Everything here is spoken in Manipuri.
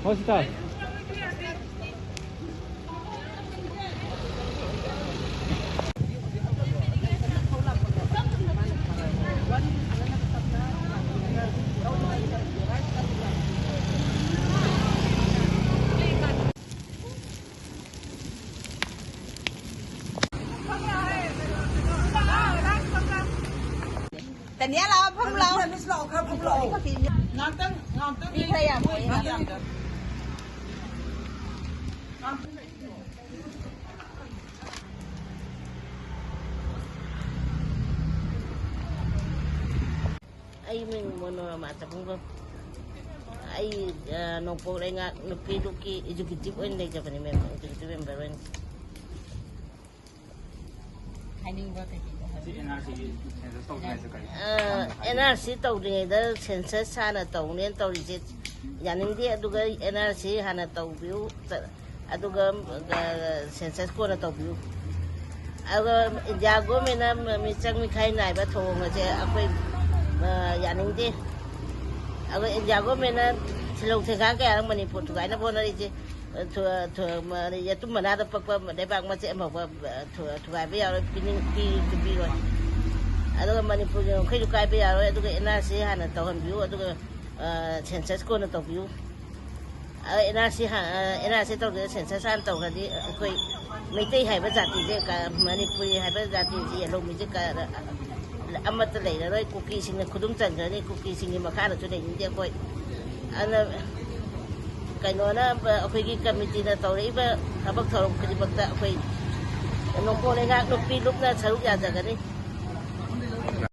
Hospital.แต่เนี้ยเราพวกเราไม่เราครับพวกเรางานตั้งมีใครอยากไปนะไอ้มึงมันมาจากมึงก็ไอ้น้องพวกไอ้งานนุกี้ลูกี้จุกจิบเอ็นเด็กจะเป็นยังไงจุกจิบเป็นแบบนั้นใครนึกว่าจะกินNRC 到的的城市上的到年到的些，人民的那个 NRC 还能投票，啊那个城市过的投票，啊个家国民呢，没正没开奶不投我这啊会人民的，啊个家国民呢，路听看个มันนี่พูดถูกไอ้นะพวกนั้นดิถั่วมาเนี่ยตุ้มมันน่าจะปักว่าได้บางมาเจ็บบอกว่าถั่วไอ้ไปเอาปีเลยaduh manipulasi kai dukai be yaro aduh NRC hana tawon biu aduh census ko na taw biu NRC taw de census san taw kadi koi meitai hai ba jati je ka manipuri hai ba jati je lo mi je ka amat lei la roi kuki sing na khudum chan ga ni kuki sing ni makha na chu dei ni je koi ana kai no na akhoi ki committee na taw rei ba habak tharom kadi bakta akhoi no ko le ngak no pi lup na saruk ya ja ga ni